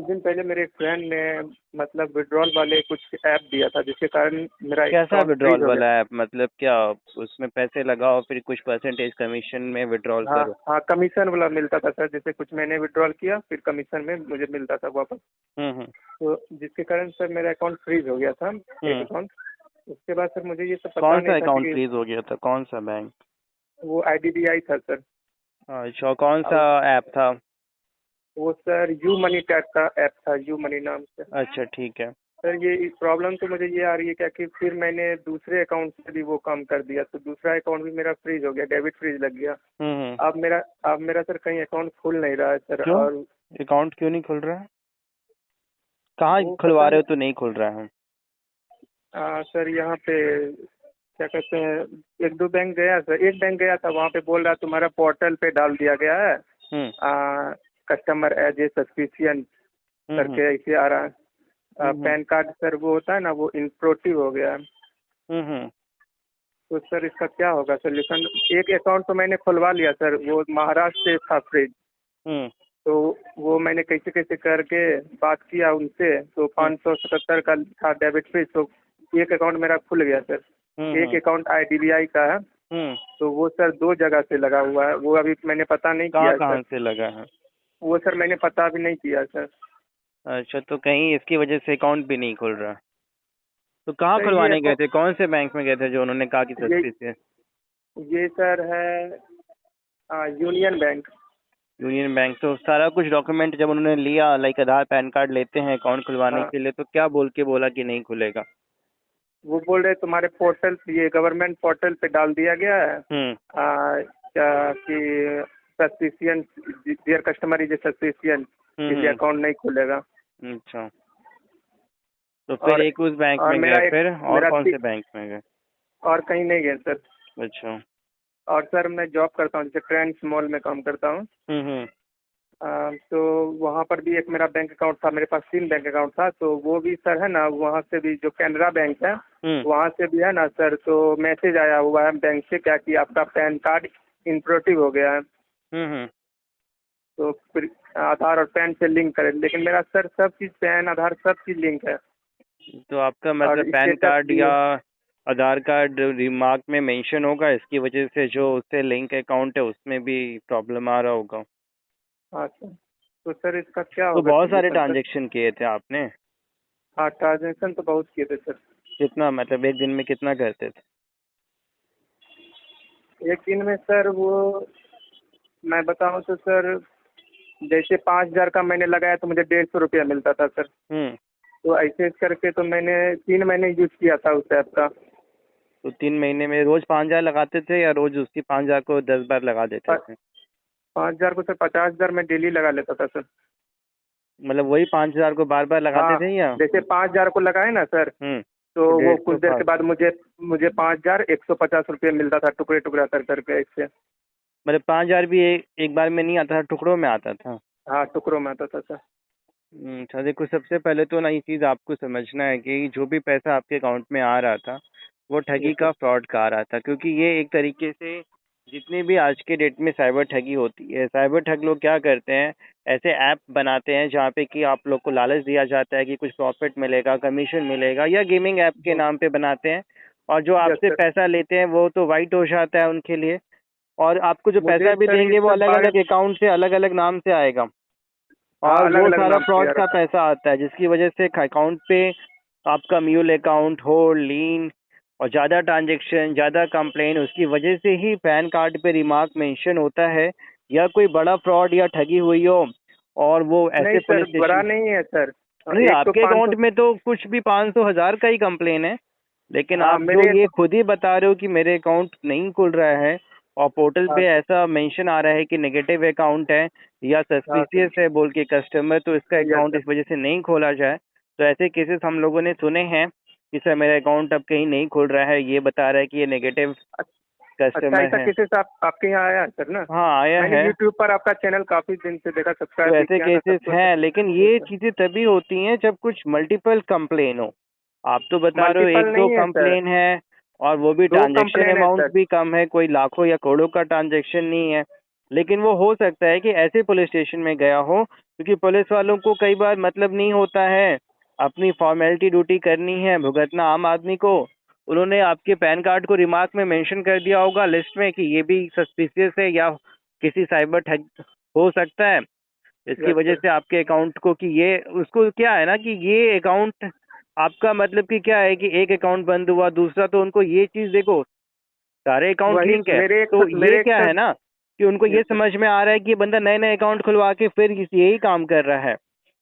कुछ दिन पहले मेरे एक फ्रेंड ने मतलब विड्रॉल वाले कुछ ऐप दिया था जिसके कारण मेरा कैसा अकाउंट फ्रीज विड्रॉल हो वाला गया। ऐप? मतलब क्या उसमें पैसे लगाओ फिर कुछ परसेंटेज कमीशन में विड्रॉल हाँ करो? हाँ, कमीशन वाला मिलता था सर, जैसे कुछ मैंने विड्रॉल किया फिर कमीशन में मुझे मिलता था वापस। हम्म। तो जिसके कारण सर मेरा अकाउंट फ्रीज हो गया था, एक हम्म। अकाउंट। उसके बाद सर मुझे ये सब पता कौन नहीं सा था अकाउंट कि फ्रीज हो गया था? कौन सा बैंक? वो IDBI था सर। अच्छा, कौन सा अब ऐप था? वो सर यू मनी टाइप का ऐप था, यू मनी नाम से। अच्छा ठीक है। सर ये प्रॉब्लम तो मुझे ये आ रही है क्या कि फिर मैंने दूसरे अकाउंट से भी वो काम कर दिया, तो दूसरा अकाउंट भी मेरा फ्रीज हो गया, डेबिट फ्रीज लग गया। हम्म। अब मेरा सर कहीं अकाउंट खुल नहीं रहा है सर। क्यों? और अकाउंट क्यों नहीं खुल रहा है? कहाँ वो खुलवा पता रहे नहीं। हो तो नहीं खुल रहा है? सर यहाँ पे क्या कहते हैं, एक दो बैंक गया सर, एक बैंक गया था, वहाँ पे बोल रहा तुम्हारा पोर्टल पे डाल दिया गया है, हम्म। कस्टमर एज ए सस्पिशियन हम्म। करके ऐसे आ रहा है। हम्म। पैन कार्ड सर वो होता है ना, वो इनप्रोटिव हो गया है। हम्म। तो सर इसका क्या होगा सोल्यूशन? एक अकाउंट तो मैंने खुलवा लिया सर, वो महाराष्ट्र से था फ्रीज। हम्म। तो वो मैंने कैसे कैसे करके बात किया उनसे, तो हम्म। 577 का था डेबिट फ्रीज। तो एक अकाउंट मेरा खुल गया सर। एक हम्म। अकाउंट IDBI का है, हम्म। तो वो सर दो जगह से लगा हुआ है, वो अभी मैंने पता नहीं किया कहाँ है सर। कहाँ से लगा है? वो सर मैंने पता भी नहीं किया सर। अच्छा, तो कहीं इसकी वजह से अकाउंट भी नहीं खुल रहा? तो कहाँ सर खुलवाने गए थे? कौन से बैंक में गए थे जो उन्होंने कहा कि ये सस्ती से? ये सर है यूनियन बैंक। Union bank. तो सारा कुछ डॉक्यूमेंट जब उन्होंने लिया, लाइक आधार पैन कार्ड लेते हैं अकाउंट खुलवाने हाँ, के लिए, तो क्या बोल के बोला कि नहीं खुलेगा? वो बोल रहे तुम्हारे पोर्टल, ये गवर्नमेंट पोर्टल पे डाल दिया गया है, हम्म। क्या कि suspicion, dear customer is a suspicion, इसलिए हम्म। अकाउंट नहीं खुलेगा। अच्छा, तो फिर और एक उस बैंक और में गए, मेरा एक फिर और मेरा कौन ती- से बैंक में गए? और कहीं नहीं गए सर। अच्छा। और सर मैं जॉब करता हूँ, जैसे ट्रेंड्स मॉल में काम करता हूँ। हम्म। तो वहाँ पर भी एक मेरा बैंक अकाउंट था, मेरे पास 3 बैंक अकाउंट था, तो वो भी सर है ना, वहाँ से भी जो कैनरा बैंक है हम्म। वहाँ से भी है ना सर, तो मैसेज आया हुआ है बैंक से क्या कि आपका पैन कार्ड इनप्रोटिव हो गया है। हम्म। तो फिर आधार और पैन से लिंक करें, लेकिन मेरा सर सब चीज़, पैन आधार सब चीज़ लिंक है। तो आपका और मतलब पैन स्टेटस कार्ड भी या है। आधार कार्ड रिमार्क में मेंशन होगा, इसकी वजह से जो उससे लिंक अकाउंट है उसमें भी प्रॉब्लम आ रहा होगा। हाँ सर, तो सर इसका क्या तो होगा बहुत सारे सोल्यूशन सर? ट्रांजेक्शन किए थे आपने? हाँ, ट्रांजेक्शन तो बहुत किए थे सर। कितना, मतलब एक दिन में कितना करते थे? एक दिन में सर वो मैं बताऊँ तो सर, जैसे 5,000 का मैंने लगाया तो मुझे 150 रुपया मिलता था सर। हम्म। तो ऐसे करके तो मैंने 3 महीने यूज किया था उस ऐप का। तो 3 महीने में रोज 5,000 लगाते थे या रोज उसी 5,000 को 10 बार लगा देते थे? 5,000 को सर 50,000 मैं डेली लगा लेता था सर। मतलब वही 5,000 को बार बार लगाते हाँ, थे या? जैसे 5,000 को लगाए ना सर, तो तो वो डेढ़ सौ कुछ देर के फास्ट। बाद मुझे मुझे 5,150 रुपये मिलता था, टुकड़े टुकड़ा कर करके इससे। मतलब 5,000 भी एक बार में नहीं आता था, टुकड़ों में आता था? हाँ, टुकड़ों में आता था सर। अच्छा, देखो सबसे पहले तो ना ये चीज़ आपको समझना है कि जो भी पैसा आपके अकाउंट में आ रहा था वो ये ठगी सर। का, फ्रॉड का आ रहा था, क्योंकि ये एक तरीके से जितनी भी आज के डेट में साइबर ठगी होती है, साइबर ठग लोग क्या करते हैं, ऐसे ऐप बनाते हैं जहाँ पे कि आप लोग को लालच दिया जाता है कि कुछ प्रॉफिट मिलेगा, कमीशन मिलेगा, या गेमिंग ऐप के नाम पे बनाते हैं, और जो यस आपसे सर। पैसा लेते हैं वो तो वाइट हो जाता है उनके लिए, और आपको जो मुझे पैसा भी सर ये देंगे वो सब अलग बारे, अलग अकाउंट से अलग अलग नाम से आएगा, हाँ, और अलग वो अलग सारा नाम से फ्रॉड यार। का पैसा आता है, जिसकी वजह से अकाउंट पे आपका म्यूल अकाउंट हो, लीन, और ज़्यादा ट्रांजेक्शन, ज़्यादा कंप्लेन, उसकी वजह से ही पैन कार्ड पे रिमार्क मेंशन होता है, या कोई बड़ा फ्रॉड या ठगी हुई हो, और वो नहीं ऐसे सर, पुलिस बड़ा स्टेशन। नहीं है सर। नहीं, एक तो आपके 500। अकाउंट में तो कुछ भी 500 1000 का ही कंप्लेन है, लेकिन हाँ आप जो मेरे। ये खुद ही बता रहे हो कि मेरे अकाउंट नहीं खुल रहा है, और पोर्टल हाँ पे सर। ऐसा मेंशन आ रहा है कि नेगेटिव अकाउंट है या हाँ सर। सस्पिशियस है बोल के कस्टमर, तो इसका यस अकाउंट सर। इस वजह से नहीं खोला जाए। तो ऐसे केसेस हम लोगों ने सुने हैं कि सर मेरा अकाउंट अब कहीं नहीं खुल रहा है, ये बता रहा है कि ये नेगेटिव अच्छा, कस्टमर ऐसा है। केसेस आपके यहाँ आया है सर ना? हाँ, आया मैंने है। यूट्यूब पर आपका चैनल काफी दिन से देखा, तो सब्सक्राइब भी ऐसे किया ना सब केसेस कुछ। हैं, लेकिन यस ये सर। चीजें तभी होती हैं जब कुछ मल्टीपल कंप्लेन हो। आप तो बता रहे हो मल्टीपल एक दो नहीं है सर, कंप्लेन है, और वो भी 2 ट्रांजैक्शन कंप्लेन है अमाउंट सर। भी कम है, कोई लाखों या करोड़ों का ट्रांजैक्शन नहीं है, लेकिन वो हो सकता है कि ऐसे पुलिस स्टेशन में गया हो, क्योंकि पुलिस वालों को कई बार मतलब नहीं होता है, अपनी फॉर्मेलिटी ड्यूटी करनी है, भुगतना आम आदमी को। उन्होंने आपके पैन कार्ड को रिमार्क में मेंशन कर दिया होगा लिस्ट में कि ये भी सस्पिशियस है या किसी साइबर ठग हो सकता है, इसकी यस वजह सर। से आपके अकाउंट को कि ये उसको क्या है ना कि ये अकाउंट आपका मतलब कि क्या है कि एक अकाउंट बंद हुआ, दूसरा तो उनको ये चीज देखो सारे अकाउंट वही लिंक है, मेरे तो एक ये मेरे एक क्या है सर। ना कि उनको ये यस सर। समझ में आ रहा है कि ये बंदा नए नए अकाउंट खुलवा के फिर यही काम कर रहा है,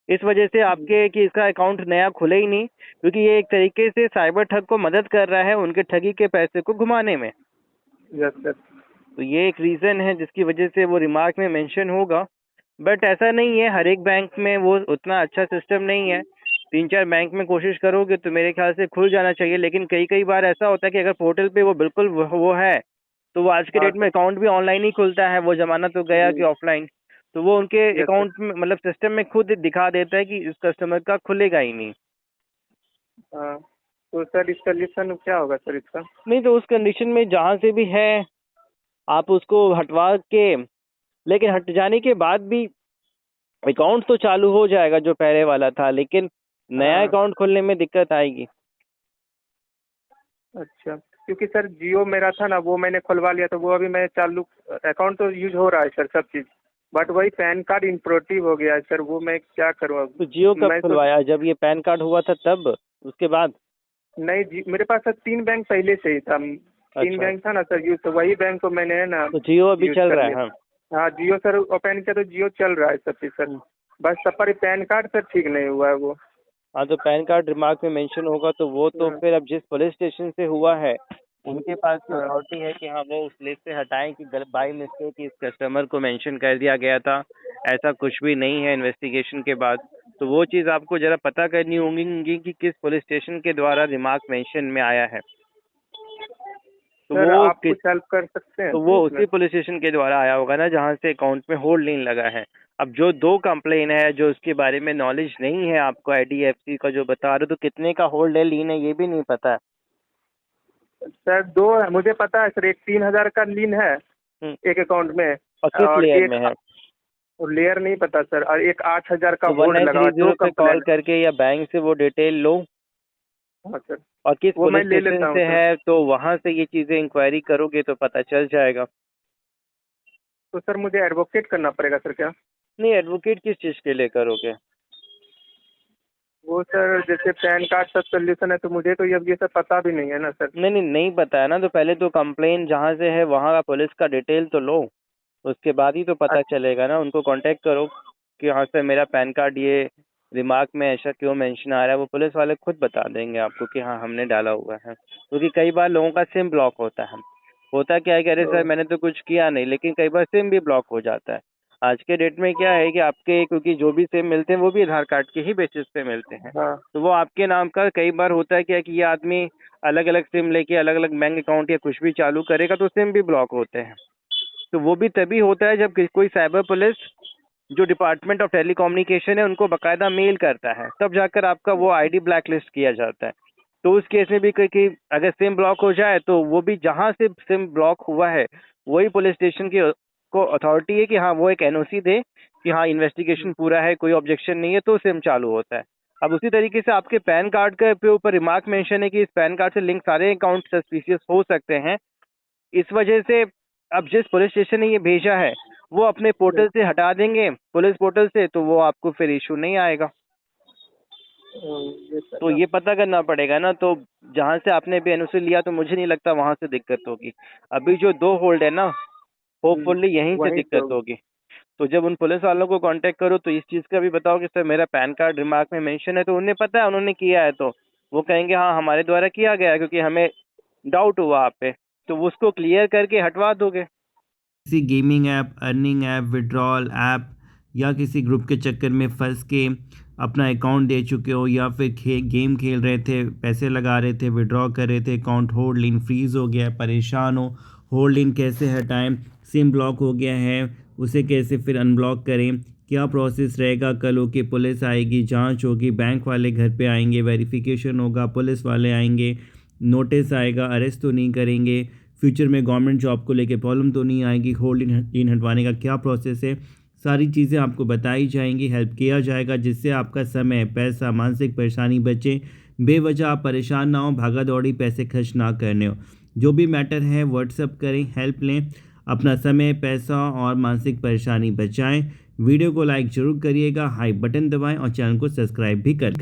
इस वजह से आपके कि इसका अकाउंट नया खुले ही नहीं, क्योंकि ये एक तरीके से साइबर ठग को मदद कर रहा है उनके ठगी के पैसे को घुमाने में। Yes sir. तो ये एक रीजन है जिसकी वजह से वो रिमार्क में मेंशन होगा। बट ऐसा नहीं है, हर एक बैंक में वो उतना अच्छा सिस्टम नहीं है। 3-4 बैंक में कोशिश करोगे तो मेरे ख्याल से खुल जाना चाहिए, लेकिन कई कई बार ऐसा होता है कि अगर पोर्टल पे वो बिल्कुल वो है, तो वो आज के हाँ डेट में सर। अकाउंट भी ऑनलाइन ही खुलता है, वो जमाना तो गया कि जी। ऑफलाइन। तो वो उनके यस सर। अकाउंट में मतलब सिस्टम में खुद दिखा देता है कि इस कस्टमर का खुलेगा ही नहीं। हाँ, तो सर इस सोल्यूशन क्या होगा सर इसका? नहीं तो उस कंडीशन में जहाँ से भी है आप उसको हटवा के, लेकिन हट जाने के बाद भी अकाउंट तो चालू हो जाएगा जो पहले वाला था, लेकिन नया हाँ। अकाउंट खोलने में दिक्कत आएगी। अच्छा, क्योंकि सर जियो मेरा था ना, वो मैंने खुलवा लिया, तो वो अभी मैं चालू अकाउंट तो यूज हो रहा है सर सब चीज़, बट वही पैन कार्ड इम्प्रोटिव हो गया है सर, वो मैं क्या करूँ अब? तो जियो कब मैं तो खुलवाया, जब ये पैन कार्ड हुआ था तब, उसके बाद? नहीं जी, मेरे पास सर 3 बैंक पहले से ही था, 3 अच्छा, बैंक था ना सर यूज, तो वही बैंक को मैंने है ना तो जियो अभी यूज चल कर रहा है? लिया। हाँ। हाँ जियो सर ओपन किया तो जियो चल रहा है सब चीज़ सर, हम्म। बस सब पर पैन कार्ड सर ठीक नहीं हुआ है वो। हाँ तो पैन कार्ड रिमार्क में मेंशन होगा तो वो तो हाँ। फिर अब जिस पुलिस स्टेशन से हुआ है उनके पास की हाँ अथॉरिटी है कि हाँ वो उस लिस्ट से हटाएं कि बाई मिस्टेक इस कस्टमर को मेंशन कर दिया गया था, ऐसा कुछ भी नहीं है इन्वेस्टिगेशन के बाद। तो वो चीज़ आपको जरा पता करनी होगी कि किस पुलिस स्टेशन के द्वारा रिमार्क मेंशन में आया है, तो सर, वो आप किस, कुछ हेल्प कर सकते हैं तो सर वो इसमें? उसी पुलिस स्टेशन के द्वारा आया होगा ना जहाँ से अकाउंट में होल्ड नहीं लगा है। अब जो 2 कंप्लेन है जो उसके बारे में नॉलेज नहीं है आपको, आईडीएफसी का जो बता रहे हो, तो कितने का होल्ड है लीन है ये भी नहीं पता है। सर 2 है मुझे पता है सर, एक 3,000 का लीन है हम्म, एक अकाउंट में, और किस और लेयर एक में है? लेयर नहीं पता सर, और एक 8,000 का तो वन होल्ड नाइन लगा हुआ थ्री है, 2 जीरो पे कॉल कंप्लेन। करके या बैंक से वो डिटेल लो, हाँ सर, और किस वो मैं पुलिस ले स्टेशन लेता हूँ से सर। है तो वहां से ये चीजें इंक्वायरी करोगे तो पता चल जाएगा। तो सर मुझे एडवोकेट करना पड़ेगा सर क्या? नहीं, एडवोकेट किस चीज के लिए करोगे? वो सर जैसे पैन कार्ड सब सोल्यूशन है, तो मुझे तो ये सब पता भी नहीं है ना सर। नहीं नहीं नहीं पता है ना, तो पहले तो कंप्लेन जहाँ से है वहाँ का पुलिस का डिटेल तो लो, उसके बाद ही तो पता अच्छा। चलेगा ना। उनको कांटेक्ट करो कि हाँ सर मेरा पैन कार्ड ये रिमार्क में ऐसा क्यों मेंशन आ रहा है, वो पुलिस वाले खुद बता देंगे आपको कि हाँ हमने डाला हुआ है। क्योंकि कई बार लोगों का सिम ब्लॉक होता है, होता क्या है कि अरे सर तो मैंने तो कुछ किया नहीं, लेकिन कई बार सिम भी ब्लॉक हो जाता है। आज के डेट में क्या है कि आपके क्योंकि जो भी सिम मिलते हैं वो भी आधार कार्ड के ही बेसिस पे मिलते हैं, हाँ। तो वो आपके नाम का कई बार होता है क्या कि ये आदमी अलग अलग सिम लेके अलग अलग बैंक अकाउंट या कुछ भी चालू करेगा तो सिम भी ब्लॉक होते हैं। तो वो भी तभी होता है जब कोई साइबर पुलिस जो डिपार्टमेंट ऑफ टेलीकम्युनिकेशन है उनको बकायदा मेल करता है, तब जाकर आपका वो आईडी ब्लैक लिस्ट किया जाता है। तो उस केस में भी कि अगर सिम ब्लॉक हो जाए तो वो भी जहां से सिम ब्लॉक हुआ है वही पुलिस स्टेशन की को अथॉरिटी है कि हाँ वो एक एनओसी दे कि हाँ इन्वेस्टिगेशन पूरा है, कोई ऑब्जेक्शन नहीं है, तो सिम चालू होता है। अब उसी तरीके से आपके पैन कार्ड के ऊपर रिमार्क मेंशन है कि इस पैन कार्ड से लिंक सारे अकाउंट सस्पिशियस हो सकते हैं, इस वजह से अब जिस पुलिस स्टेशन ने ये भेजा है वो अपने पोर्टल से हटा देंगे, पुलिस पोर्टल से, तो वो आपको फिर इशू नहीं आएगा। ये सर तो ना। ये पता करना पड़ेगा ना, तो जहाँ से आपने भी एनओसी लिया तो मुझे नहीं लगता वहां से दिक्कत होगी। अभी जो 2 होल्ड है ना, होपफुली यहीं से वहीं से दिक्कत होगी। तो जब उन पुलिस वालों को कांटेक्ट करो तो इस चीज़ का भी बताओ कि सर मेरा पैन कार्ड रिमार्क में मेंशन है, तो उन्हें पता है उन्होंने किया है, तो वो कहेंगे हाँ हमारे द्वारा किया गया है क्योंकि हमें डाउट हुआ आप पे, तो उसको क्लियर करके हटवा दोगे। किसी gaming app, earning app, withdrawal app या किसी ग्रुप के चक्कर में फंस के अपना अकाउंट दे चुके हो, या फिर गेम खेल रहे थे, पैसे लगा रहे थे, विड्रॉ कर रहे थे, अकाउंट होल्ड इन फ्रीज़ हो गया है, परेशान हो, होल्ड इन कैसे हटाएं, सिम ब्लॉक हो गया है उसे कैसे फिर अनब्लॉक करें, क्या प्रोसेस रहेगा, कल होके पुलिस आएगी, जांच होगी, बैंक वाले घर पे आएंगे, वेरिफिकेशन होगा, पुलिस वाले आएंगे, नोटिस आएगा, अरेस्ट तो नहीं करेंगे, फ्यूचर में गवर्नमेंट जॉब को लेके प्रॉब्लम तो नहीं आएगी, होल्ड इन हटवाने का क्या प्रोसेस है, सारी चीज़ें आपको बताई जाएंगी, हेल्प किया जाएगा, जिससे आपका समय, पैसा, मानसिक परेशानी बचे, बेवजह आप परेशान ना हो, भागा दौड़ी पैसे खर्च ना करने हो। जो भी मैटर है व्हाट्सअप करें, हेल्प लें, अपना समय, पैसा और मानसिक परेशानी बचाएं। वीडियो को लाइक ज़रूर करिएगा, हाई बटन दबाएं और चैनल को सब्सक्राइब भी करें।